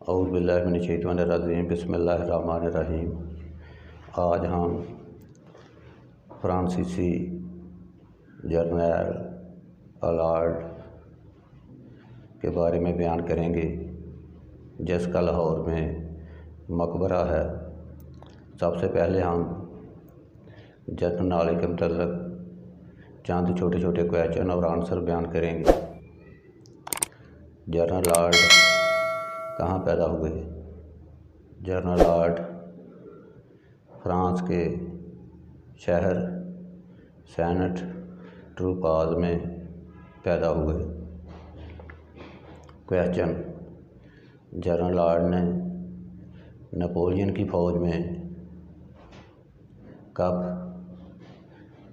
औज़ु बिल्लाहि मिनश्शैतानिर्रजीम बिस्मिल्लाहिर्रहमानिर्रहीम। आज हम फ्रांसीसी जर्नैल अलार्ड के बारे में बयान करेंगे, जिसका लाहौर में मकबरा है। सबसे पहले हम जनरल नॉलेज के मतलब चंद छोटे छोटे क्वेश्चन और आंसर बयान करेंगे। जनरल लॉर्ड कहाँ पैदा हुए? जनरल लॉर्ड फ्रांस के शहर सेंट ट्रूपाज में पैदा हुए। क्वेश्चन, जनरल लॉर्ड ने नेपोलियन की फ़ौज में कब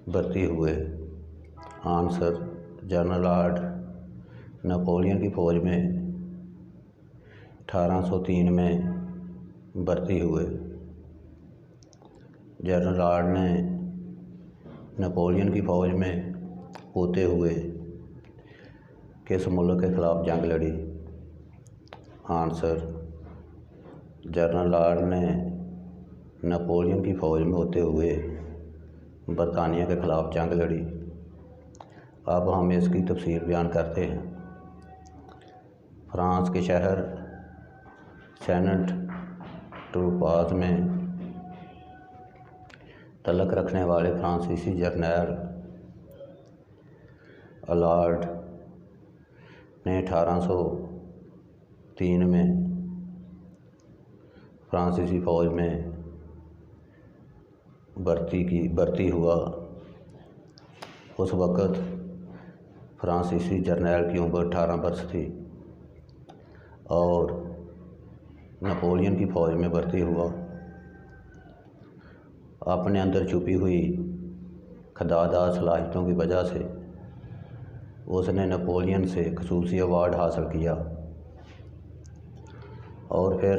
भर्ती हुए? आंसर, जनरल लॉर्ड नेपोलियन की फ़ौज में 1803 में भर्ती हुए। जनरल लॉर्ड ने नेपोलियन की फ़ौज में होते हुए किस मुल्क के ख़िलाफ़ जंग लड़ी? आंसर, जनरल लॉर्ड ने नेपोलियन की फ़ौज में होते हुए बरतानिया के ख़िलाफ़ जंग लड़ी। अब हम इसकी तफसीर बयान करते हैं। फ्रांस के शहर सेंट ट्रूपाज में तलक रखने वाले फ्रांसीसी जर्नैल अलार्ड ने 1803 में फ्रांसीसी फ़ौज में भर्ती हुआ। उस वक़्त फ्रांसीसी जर्नैल की उम्र 18 वर्ष थी और नेपोलियन की फ़ौज में भर्ती हुआ। अपने अंदर छुपी हुई खदादार सलाहियतों की वजह से उसने नेपोलियन से ख़ुसूसी अवार्ड हासिल किया और फिर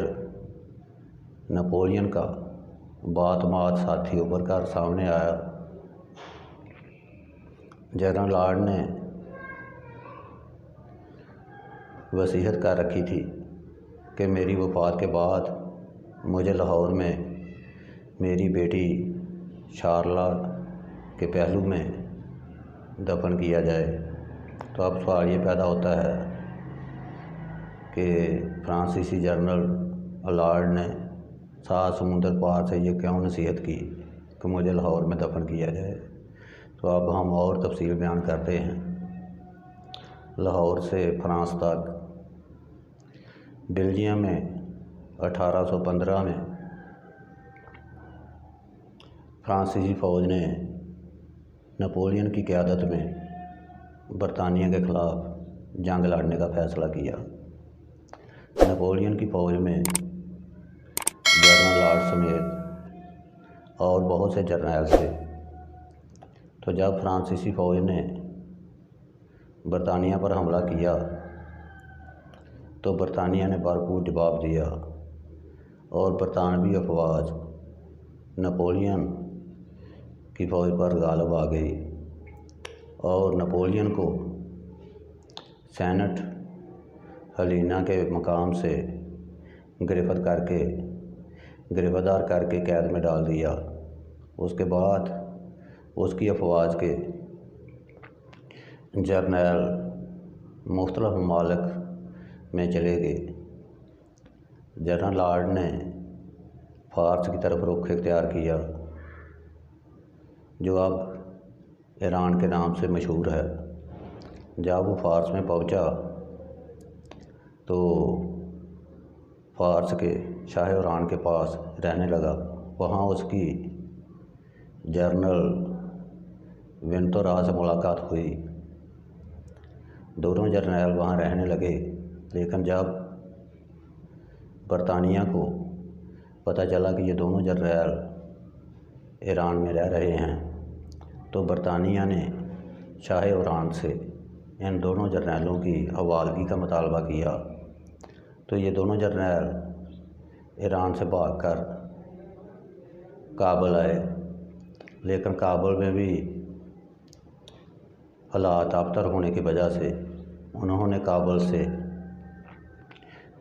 नेपोलियन का बातमात साथी उभर कर सामने आया। जनरल लॉर्ड ने वसीयत कर रखी थी कि मेरी वफ़ात के बाद मुझे लाहौर में मेरी बेटी शारला के पहलू में दफन किया जाए। तो अब सवाल ये पैदा होता है कि फ्रांसीसी जनरल अलार्ड ने 7 समुंदर पार से ये क्यों नसीहत की कि मुझे लाहौर में दफन किया जाए। तो अब हम और तफसील बयान करते हैं। लाहौर से फ्रांस तक बेल्जियम में 1815 में फ्रांसीसी फ़ौज ने नेपोलियन की क़यादत में बरतानिया के ख़िलाफ़ जंग लड़ने का फ़ैसला किया। नेपोलियन की फ़ौज में जनरल लॉर्ड समेत और बहुत से जर्नैल थे। तो जब फ्रांसीसी फ़ौज ने बरतानिया पर हमला किया तो बरतानिया ने भरपूर जवाब दिया और बरतानवी अफवाज नेपोलियन की फ़ौज पर गालिब आ गई और नेपोलियन को सेंट हेलेना के मकाम से गिरफ्तार करके कैद में डाल दिया। उसके बाद उसकी अफवाज के जर्नैल मुख्तलिफ ममालिक में चले गए। जनरल लॉर्ड ने फ़ारस की तरफ रुख इख्तियार किया, जो अब ईरान के नाम से मशहूर है। जब वो फ़ारस में पहुंचा तो फ़ारस के शाह ईरान के पास रहने लगा। वहाँ उसकी जनरल विंटोरा से मुलाकात हुई। दोनों जर्नैल वहाँ रहने लगे। लेकिन जब बरतानिया को पता चला कि ये दोनों जर्नैल ईरान में रह रहे हैं तो बरतानिया ने शाह ईरान से इन दोनों जर्नैलों की हवालगी का मुतालबा किया। तो ये दोनों जर्नैल ईरान से भागकर काबुल आए। लेकिन काबुल में भी हालात अबतर होने की वजह से उन्होंने काबुल से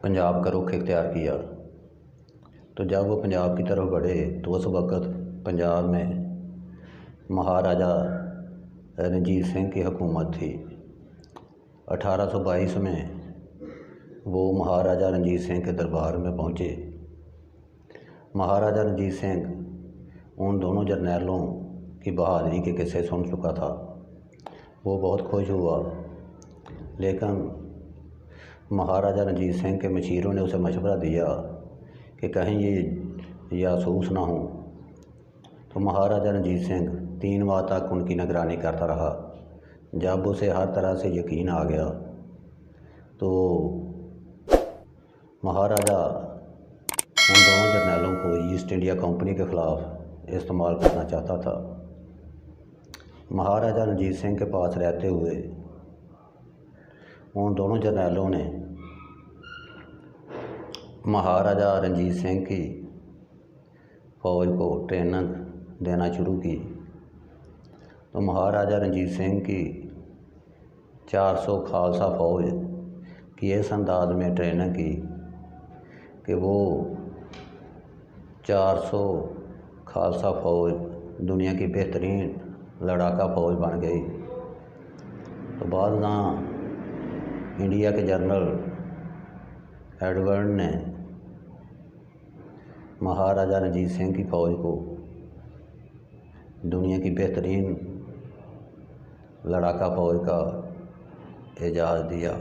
पंजाब का रुख इख्तियार किया। तो जब वो पंजाब की तरफ बढ़े तो उस वक़्त पंजाब में महाराजा रणजीत सिंह की हुकूमत थी। 1822 में वो महाराजा रणजीत सिंह के दरबार में पहुँचे। महाराजा रणजीत सिंह उन दोनों जर्नैलों की बहादुरी के किस्से सुन चुका था। वो बहुत खुश हुआ, लेकिन महाराजा रणजीत सिंह के मशीरों ने उसे मशवरा दिया कि कहीं ये जासूस ना हो। तो महाराजा रणजीत सिंह 3 माह तक उनकी निगरानी करता रहा। जब उसे हर तरह से यकीन आ गया तो महाराजा उन दोनों जर्नैलों को ईस्ट इंडिया कंपनी के ख़िलाफ़ इस्तेमाल करना चाहता था। महाराजा रणजीत सिंह के पास रहते हुए उन दोनों जर्नैलों ने महाराजा रणजीत सिंह की फ़ौज को ट्रेनिंग देना शुरू की। तो महाराजा रणजीत सिंह की 400 खालसा फ़ौज की इस अंदाज में ट्रेनिंग की कि वो 400 खालसा फ़ौज दुनिया की बेहतरीन लड़ाका फ़ौज बन गई। तो बाद में इंडिया के जनरल एडवर्ड ने महाराजा रणजीत सिंह की फ़ौज को दुनिया की बेहतरीन लड़ाका फ़ौज का एजाज़ दिया।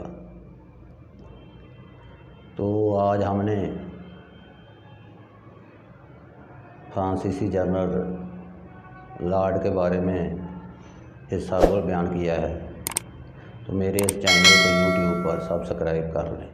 तो आज हमने फ्रांसीसी जनरल लॉर्ड के बारे में हिस्सा बयान किया है। तो मेरे इस चैनल को यूट्यूब पर सब्सक्राइब कर लें।